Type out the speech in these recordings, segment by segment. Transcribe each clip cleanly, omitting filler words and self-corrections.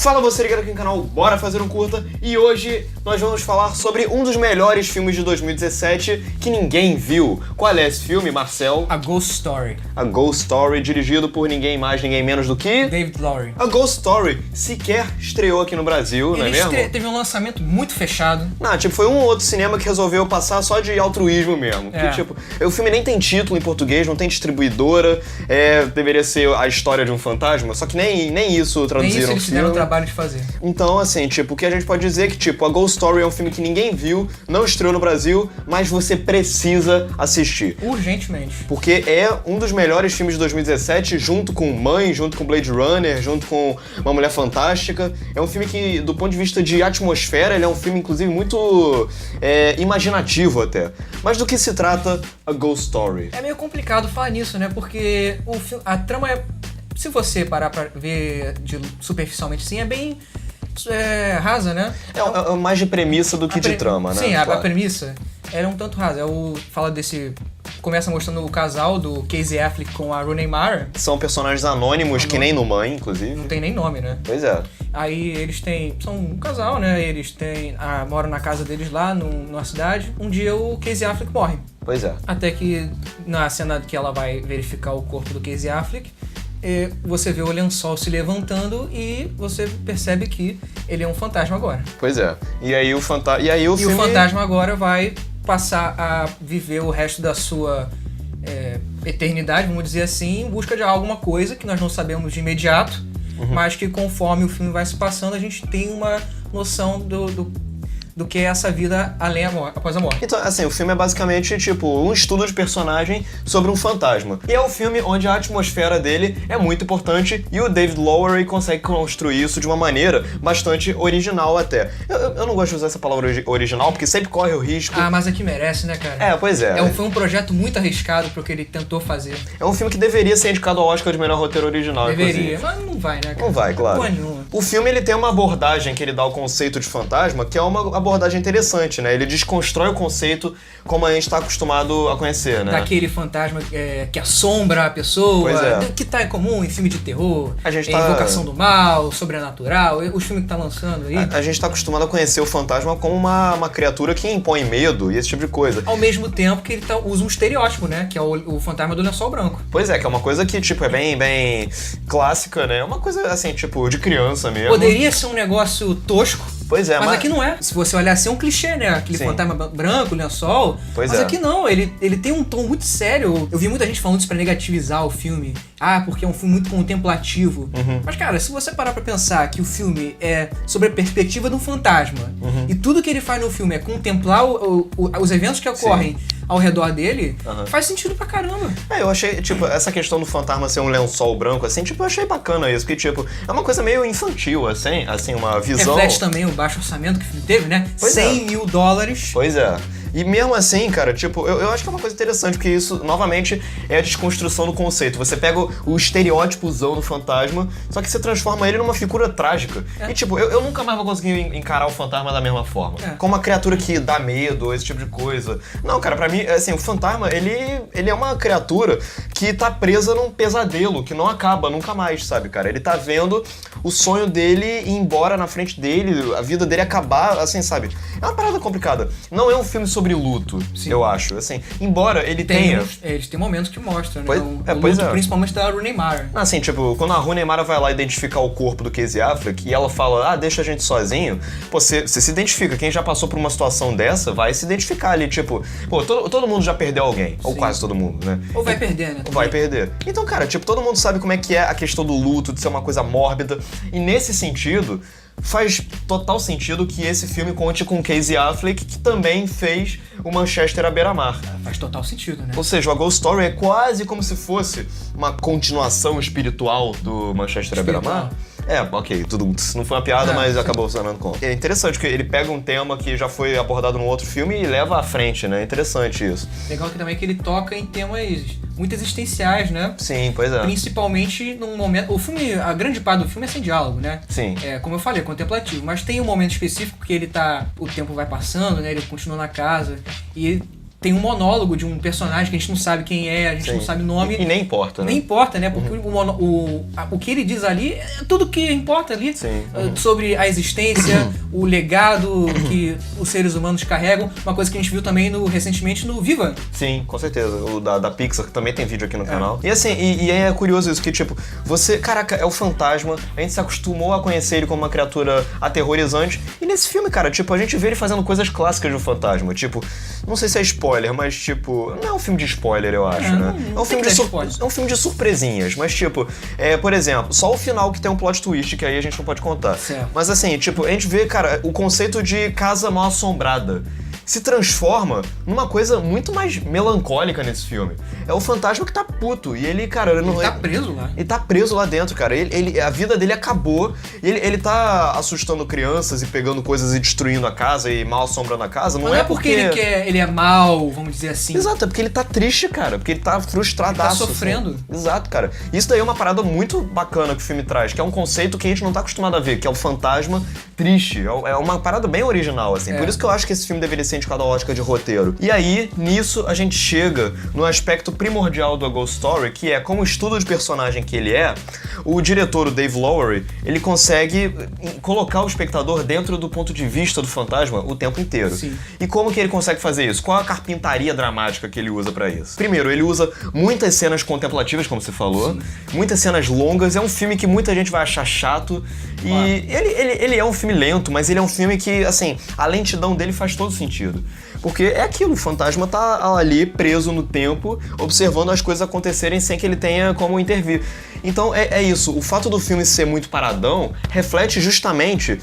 Fala você ligado aqui no canal Bora Fazer um Curta, e hoje nós vamos falar sobre um dos melhores filmes de 2017 que ninguém viu. Qual é esse filme, Marcel? A Ghost Story. A Ghost Story, dirigido por ninguém mais, ninguém menos do que... David Lowery. A Ghost Story sequer estreou aqui no Brasil, não é mesmo? Teve um lançamento muito fechado. Não, tipo, foi um ou outro cinema que resolveu passar só de altruísmo mesmo. É. Que, tipo, o filme nem tem título em português, não tem distribuidora, deveria ser a história de um fantasma, só que nem isso traduziram. Nem isso eles tiveram o trabalho de fazer. Então, assim, tipo, o que a gente pode dizer é que, tipo, a Ghost Story é um filme que ninguém viu, não estreou no Brasil, mas você precisa assistir. Urgentemente. Porque é um dos melhores filmes de 2017, junto com Mãe, junto com Blade Runner, junto com Uma Mulher Fantástica. É um filme que, do ponto de vista de atmosfera, ele é um filme, inclusive, muito imaginativo até. Mas do que se trata a Ghost Story? É meio complicado falar nisso, né? Porque a trama é... Se você parar pra ver superficialmente assim, é bem rasa, né? É mais de premissa do que de trama, né? Sim, claro. a premissa era um tanto rasa. Fala desse... Começa mostrando o casal do Casey Affleck com a Rooney Mara. São personagens anônimos, que nem no Mãe, inclusive. Não tem nem nome, né? Pois é. Aí eles são um casal, né? Eles moram na casa deles lá, numa cidade. Um dia o Casey Affleck morre. Pois é. Até que na cena que ela vai verificar o corpo do Casey Affleck, você vê o lençol se levantando e você percebe que ele é um fantasma agora. Pois é. E aí o filme... o fantasma agora vai passar a viver o resto da sua eternidade, vamos dizer assim, em busca de alguma coisa que nós não sabemos de imediato, mas que conforme o filme vai se passando, a gente tem uma noção do que é essa vida após a morte. Então, assim, o filme é basicamente, tipo, um estudo de personagem sobre um fantasma. E é um filme onde a atmosfera dele é muito importante e o David Lowery consegue construir isso de uma maneira bastante original até. Eu não gosto de usar essa palavra original, porque sempre corre o risco... Ah, mas aqui merece, né, cara? Pois é. Foi um projeto muito arriscado pro que ele tentou fazer. É um filme que deveria ser indicado ao Oscar de melhor roteiro original, Deveria, inclusive. mas não vai, né, cara? Não vai, claro. Porra nenhuma. O filme, ele tem uma abordagem que ele dá ao conceito de fantasma, que é uma abordagem interessante, né? Ele desconstrói o conceito como a gente tá acostumado a conhecer, né? Daquele fantasma que assombra a pessoa, Pois é. que tá em comum em filme de terror, A gente Invocação do Mal, Sobrenatural, os filmes que tá lançando aí. A gente tá acostumado a conhecer o fantasma como uma criatura que impõe medo e esse tipo de coisa. Ao mesmo tempo que ele usa um estereótipo, né? Que é o fantasma do lençol branco. Pois é, que é uma coisa que, tipo, é bem clássica, né? É uma coisa, assim, tipo, de criança mesmo. Poderia ser um negócio tosco. Pois é, mas aqui não é. Se você olhar assim, é um clichê, né? Aquele Sim. fantasma branco, lençol. Pois mas é. aqui não, ele tem um tom muito sério. Eu vi muita gente falando isso pra negativizar o filme. Porque é um filme muito contemplativo. Mas, cara, se você parar pra pensar que o filme é sobre a perspectiva de um fantasma e tudo que ele faz no filme é contemplar os eventos que ocorrem ao redor dele, faz sentido pra caramba. Eu achei, tipo, essa questão do fantasma ser um lençol branco, assim, tipo, eu achei bacana isso, porque, tipo, é uma coisa meio infantil, assim, uma visão... Reflete também o baixo orçamento que o filme teve, né? Pois 100 mil dólares. Pois é. E mesmo assim, cara, tipo, eu acho que é uma coisa interessante, porque isso, novamente, é a desconstrução do conceito. Você pega o estereótipozão do fantasma, só que você transforma ele numa figura trágica. E, tipo, eu nunca mais vou conseguir encarar o fantasma da mesma forma. Como uma criatura que dá medo, esse tipo de coisa. Não, cara, pra mim, assim, o fantasma, ele é uma criatura que tá presa num pesadelo, que não acaba nunca mais, sabe, cara? Ele tá vendo o sonho dele ir embora na frente dele, a vida dele acabar, assim, sabe? É uma parada complicada. Não é um filme sobre luto, eu acho. Assim, embora ele tenha... Eles têm momentos que mostram, né? Pois luto, é. principalmente da Rooney Mara. Assim, tipo, quando a Rooney Mara vai lá identificar o corpo do Casey Affleck e ela fala, deixa a gente sozinho, pô, você se identifica. Quem já passou por uma situação dessa vai se identificar ali, tipo, pô, todo mundo já perdeu alguém. Ou quase todo mundo, né? Ou vai perder, né? Ou vai perder. Então, cara, tipo, todo mundo sabe como é que é a questão do luto, de ser uma coisa mórbida. E nesse sentido, faz total sentido que esse filme conte com Casey Affleck, que também fez o Manchester à beira-mar. Faz total sentido, né? Ou seja, a Ghost Story é quase como se fosse uma continuação espiritual do Manchester à beira-mar. Ok, tudo não foi uma piada, mas acabou funcionando como. É interessante que ele pega um tema que já foi abordado num outro filme e leva à frente, né? É interessante isso. Legal que também que ele toca em temas muito existenciais, né? Sim, pois é. Principalmente num momento... O filme, a grande parte do filme é sem diálogo, né? Sim. Como eu falei, é contemplativo. Mas tem um momento específico que ele tá... O tempo vai passando, né? Ele continua na casa e tem um monólogo de um personagem que a gente não sabe quem é, a gente não sabe o nome. E nem importa, né? Nem importa, né? Porque o que ele diz ali é tudo que importa ali. Sobre a existência, o legado que os seres humanos carregam. Uma coisa que a gente viu também recentemente no Viva. Sim, com certeza. O da Pixar, que também tem vídeo aqui no canal. E assim, e é curioso isso, que tipo, você, caraca, é o fantasma, a gente se acostumou a conhecer ele como uma criatura aterrorizante. E nesse filme, cara, tipo, a gente vê ele fazendo coisas clássicas do fantasma. Tipo, não sei se é spoiler, mas tipo, não é um filme de spoiler, eu acho, né? É um filme de surpresinhas, mas tipo, por exemplo, só o final que tem um plot twist, que aí a gente não pode contar. Certo. Mas assim, tipo, a gente vê, cara, o conceito de casa mal assombrada se transforma numa coisa muito mais melancólica nesse filme. É o fantasma que tá puto. E ele, cara... Ele tá preso lá. Ele tá preso lá dentro, cara. A vida dele acabou. Ele tá assustando crianças e pegando coisas e destruindo a casa e mal assombrando a casa. Não é porque ele é mal, vamos dizer assim. Exato, é porque ele tá triste, cara. Porque ele tá frustradaço. Ele tá sofrendo. Assim. Exato, cara. Isso daí é uma parada muito bacana que o filme traz, que é um conceito que a gente não tá acostumado a ver, que é o fantasma triste. É uma parada bem original, assim. Por isso que eu acho que esse filme deveria ser indicado ao Oscar de roteiro. E aí, nisso, a gente chega no aspecto primordial do A Ghost Story, que é, como estudo de personagem que ele é, o diretor, o Dave Lowery, ele consegue colocar o espectador dentro do ponto de vista do fantasma o tempo inteiro. Sim. E como que ele consegue fazer isso? Qual a carpintaria dramática que ele usa pra isso? Primeiro, ele usa muitas cenas contemplativas, como você falou, muitas cenas longas. É um filme que muita gente vai achar chato. E ele é um filme lento, mas ele é um filme que, assim, a lentidão dele faz todo sentido. Porque é aquilo, o fantasma tá ali preso no tempo, observando as coisas acontecerem sem que ele tenha como intervir. Então é isso, o fato do filme ser muito paradão reflete justamente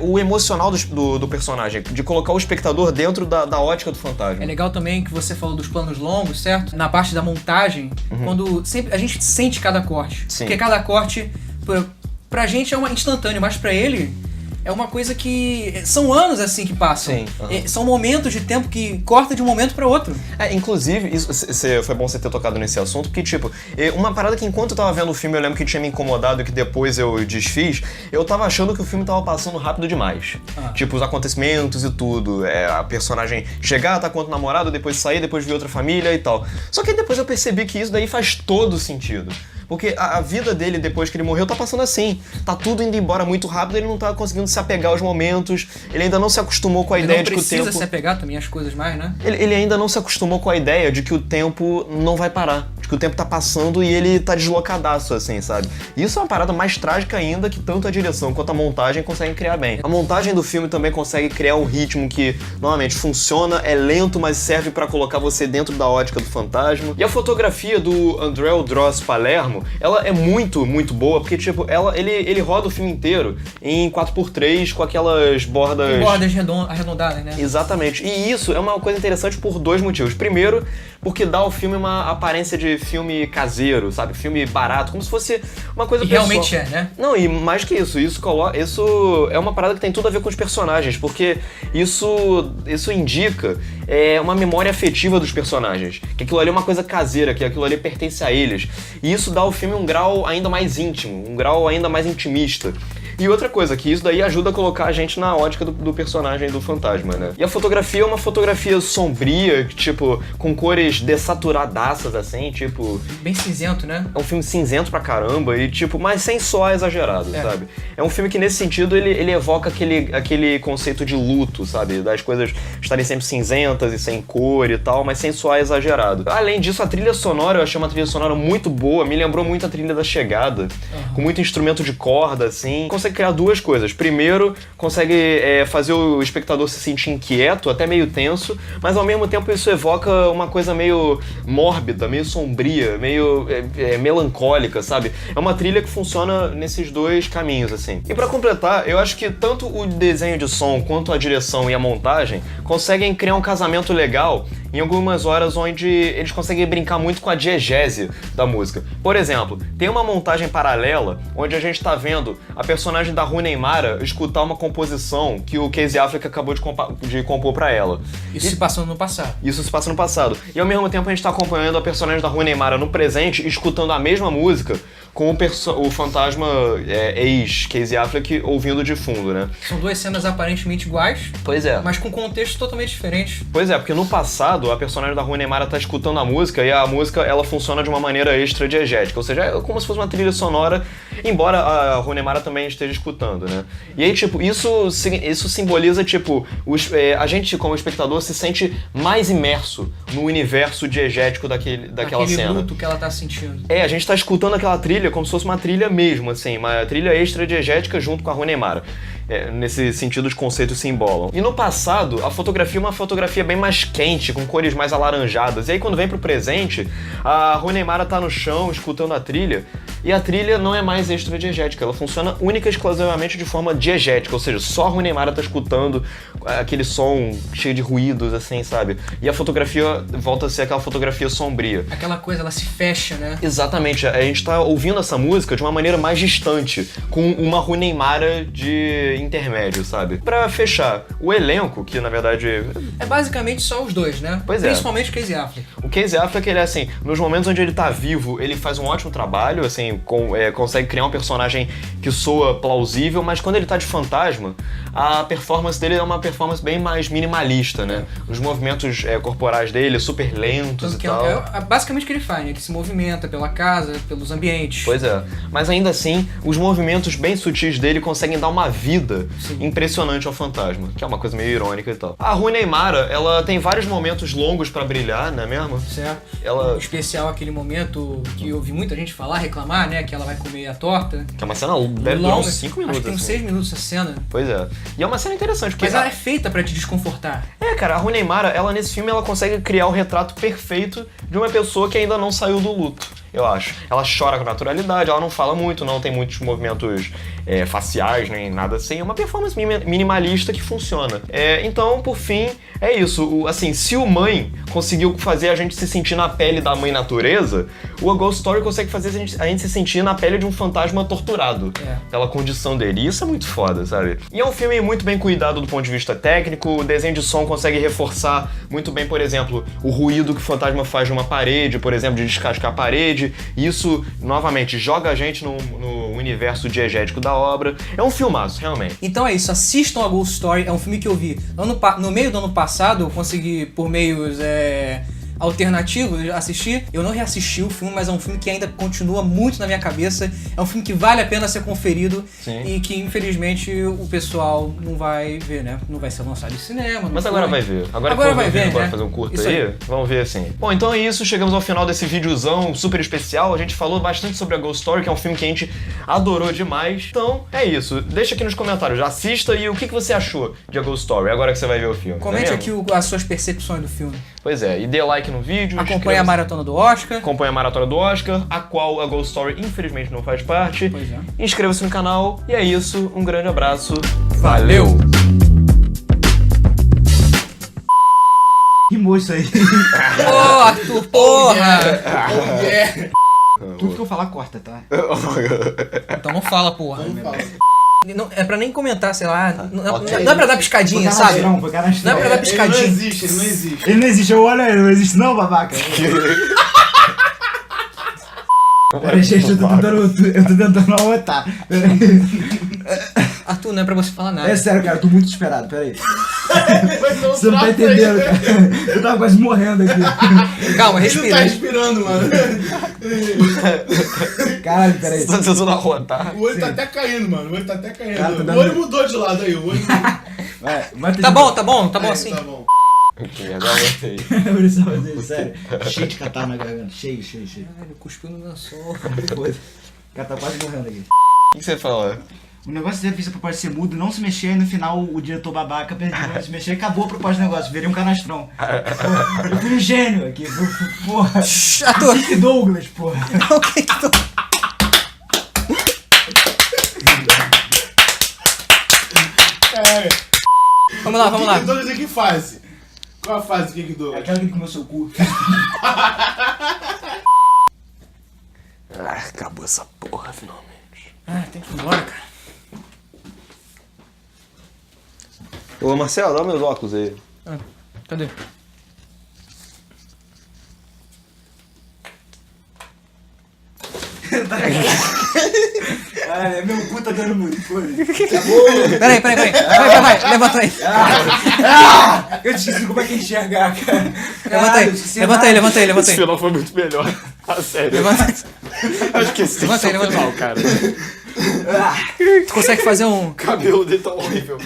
o emocional do personagem, de colocar o espectador dentro da ótica do fantasma. É legal também que você falou dos planos longos, certo? Na parte da montagem, quando sempre a gente sente cada corte. Sim. Porque cada corte, pra gente é uma instantâneo, mas pra ele... É uma coisa que... São anos assim que passam. Sim. São momentos de tempo que corta de um momento pra outro. Inclusive, isso, foi bom você ter tocado nesse assunto, porque, tipo, uma parada que enquanto eu tava vendo o filme, eu lembro que tinha me incomodado e que depois eu desfiz, eu tava achando que o filme tava passando rápido demais. Tipo, os acontecimentos e tudo. A personagem chegar, tá com outro namorado, depois sair, depois vir outra família e tal. Só que depois eu percebi que isso daí faz todo sentido. Porque a vida dele, depois que ele morreu, tá passando assim. Tá tudo indo embora muito rápido, ele não tá conseguindo se apegar aos momentos, ele ainda não se acostumou com a ideia de que o tempo... Ele não precisa se apegar também às coisas mais, né? Ele ainda não se acostumou com a ideia de que o tempo não vai parar. De que o tempo tá passando e ele tá deslocadaço, assim, sabe? E isso é uma parada mais trágica ainda que tanto a direção quanto a montagem conseguem criar bem. A montagem do filme também consegue criar um ritmo que, normalmente, funciona, é lento, mas serve pra colocar você dentro da ótica do fantasma. E a fotografia do Andréu Droz Palermo, ela é muito, muito boa, porque, tipo, ele roda o filme inteiro em 4x3 com aquelas bordas... Com bordas arredondadas, né? Exatamente. E isso é uma coisa interessante por dois motivos. Primeiro, porque dá ao filme uma aparência de filme caseiro, sabe? Filme barato, como se fosse uma coisa pessoal. Realmente é, né? Não, e mais que isso é uma parada que tem tudo a ver com os personagens, porque isso indica uma memória afetiva dos personagens, que aquilo ali é uma coisa caseira, que aquilo ali pertence a eles. E isso dá ao filme um grau ainda mais íntimo, um grau ainda mais intimista. E outra coisa, que isso daí ajuda a colocar a gente na ótica do personagem do fantasma, né? E a fotografia é uma fotografia sombria, tipo, com cores dessaturadaças, assim, tipo... Bem cinzento, né? É um filme cinzento pra caramba, e tipo, mas sem soar exagerado, sabe? É um filme que, nesse sentido, ele evoca aquele conceito de luto, sabe? Das coisas estarem sempre cinzentas e sem cor e tal, mas sem soar exagerado. Além disso, a trilha sonora, eu achei uma trilha sonora muito boa, me lembrou muito a trilha da Chegada, com muito instrumento de corda, assim. Consegue criar duas coisas. Primeiro, consegue fazer o espectador se sentir inquieto, até meio tenso, mas ao mesmo tempo isso evoca uma coisa meio mórbida, meio sombria, meio melancólica, sabe? É uma trilha que funciona nesses dois caminhos, assim. E pra completar, eu acho que tanto o desenho de som quanto a direção e a montagem conseguem criar um casamento legal em algumas horas onde eles conseguem brincar muito com a diegese da música. Por exemplo, tem uma montagem paralela onde a gente tá vendo a personagem da Rooney Mara escutar uma composição que o Casey Affleck acabou de compor pra ela. Isso se passa no passado. Isso se passa no passado. E ao mesmo tempo a gente tá acompanhando a personagem da Rooney Mara no presente, escutando a mesma música com o fantasma ex-Casey Affleck ouvindo de fundo, né? São duas cenas aparentemente iguais. Pois é. Mas com contextos totalmente diferentes. Pois é, porque no passado passado, a personagem da Rooney Mara tá escutando a música e a música, ela funciona de uma maneira extra-diegética, ou seja, é como se fosse uma trilha sonora, embora a Rooney Mara também esteja escutando, né? E aí, tipo, isso simboliza, tipo, a gente, como espectador, se sente mais imerso no universo diegético daquela cena. Aquele luto que ela tá sentindo. A gente tá escutando aquela trilha como se fosse uma trilha mesmo, assim, uma trilha extra-diegética junto com a Rooney Mara. Nesse sentido, os conceitos se embolam. E no passado, a fotografia é uma fotografia bem mais quente, com cores mais alaranjadas. E aí, quando vem pro presente, a Rooney Mara tá no chão, escutando a trilha, e a trilha não é mais extra-diegética, ela funciona única e exclusivamente de forma diegética, ou seja, só a Rooney Mara tá escutando aquele som cheio de ruídos, assim, sabe? E a fotografia volta a ser aquela fotografia sombria. Aquela coisa, ela se fecha, né? Exatamente, a gente tá ouvindo essa música de uma maneira mais distante, com uma Rooney Mara de intermédio, sabe? Pra fechar, o elenco, que na verdade... É basicamente só os dois, né? Pois é. Principalmente o Casey Affleck. O Casey Affleck, ele é assim, nos momentos onde ele tá vivo, ele faz um ótimo trabalho, assim, consegue criar um personagem que soa plausível, mas quando ele tá de fantasma, a performance dele é uma performance bem mais minimalista, né? Os movimentos corporais dele, super lentos Tanto e tal. É basicamente o que ele faz, né? Que se movimenta pela casa, pelos ambientes. Pois é. Mas ainda assim, os movimentos bem sutis dele conseguem dar uma vida impressionante ao fantasma, que é uma coisa meio irônica e tal. A Rooney Mara, ela tem vários momentos longos pra brilhar, não é mesmo? Certo. Ela... Em especial aquele momento que eu ouvi muita gente falar, reclamar, né? Que ela vai comer a torta. Que é uma cena deve durar uns 5 minutos. Acho que tem uns assim. 6 minutos essa cena. Pois é. E é uma cena interessante, porque... Mas ela é feita pra te desconfortar. Cara, a Rooney Mara, ela nesse filme, ela consegue criar o retrato perfeito de uma pessoa que ainda não saiu do luto, eu acho. Ela chora com naturalidade, ela não fala muito, não tem muitos movimentos faciais, nem nada assim. É uma performance minimalista que funciona. Então, por fim, é isso. Assim, se o Mãe conseguiu fazer a gente se sentir na pele da mãe natureza, o A Ghost Story consegue fazer a gente se sentir na pele de um fantasma torturado. Pela condição dele. E isso é muito foda, sabe? E é um filme muito bem cuidado do ponto de vista técnico, o desenho de som consegue reforçar muito bem, por exemplo, o ruído que o fantasma faz numa parede, por exemplo, de descascar a parede. Isso, novamente, joga a gente no universo diegético da obra. É um filmaço, realmente. Então é isso, assistam a Ghost Story, é um filme que eu vi no meio do ano passado, eu consegui, por meios alternativos, assistir. Eu não reassisti o filme, mas é um filme que ainda continua muito na minha cabeça. É um filme que vale a pena ser conferido. Sim. E que, infelizmente, o pessoal não vai ver, né? Não vai ser lançado em cinema. Mas agora vai ver. Agora vai ver, né? Fazer um curto aí, vamos ver assim. Bom, então é isso. Chegamos ao final desse videozão super especial. A gente falou bastante sobre a Ghost Story, que é um filme que a gente adorou demais. Então, é isso. Deixa aqui nos comentários. Assista e o que você achou de A Ghost Story, agora que você vai ver o filme. Comente aqui as suas percepções do filme. Pois é, e dê like no vídeo. Acompanhe a maratona do Oscar. Acompanhe a maratona do Oscar, a qual a Ghost Story infelizmente não faz parte. Pois é. Inscreva-se no canal. E é isso. Um grande abraço. Valeu! Rimou isso aí. Ô, Arthur, porra! Tudo que eu falar corta, tá? Então não fala, porra. Não fala. Não, é pra nem comentar, sei lá. Não é pra dar piscadinha, sabe? Não é pra dar piscadinha. Ele não existe, ele não existe. Ele não existe, eu olho ele, não existe não, babaca. Peraí, gente, eu tô tentando aumentar. Arthur, não é pra você falar nada. É sério, cara, eu tô muito desesperado, peraí. Vai Você não tá entendendo, cara. Eu tava quase morrendo aqui. Calma, Ele respira. tá respirando, mano. Caralho, peraí. Você tá tentando arrotar? O olho tá até caindo, mano. O olho tá até caindo. Cara, tá O dando- olho mudou de lado aí. O olho Vai, Tá bom assim. Tá bom. Ok, agora voltei. Por isso eu vou fazer, sério. Cheio de catarro na garganta. Cheio. Caralho, cuspiu no lençol. Depois. O cara tá quase morrendo aqui. O que você fala? O negócio da revista proposta ser mudo, não se mexer, e no final o diretor babaca perdeu, se mexer, acabou a proposta do negócio, virei um canastrão. Eu fui um gênio aqui, porra. Arthur. Dick Douglas, porra. O que que tu... Vamos lá. O que Douglas em que fase? Qual a fase do que Douglas? Aquela que ele comeu seu cu. Acabou essa porra, finalmente. Tem que ir embora, cara. Ô, Marcelo, dá meus óculos aí. Cadê? Caralho, meu cu tá dando muito. Peraí. Vai, levanta aí. Eu esqueci como é que enxergar, cara. Levanta aí. Esse final foi muito melhor. A sério. Levanta. Acho que esse Levanta aí. final, cara. Tu consegue fazer um... O cabelo dele tá horrível.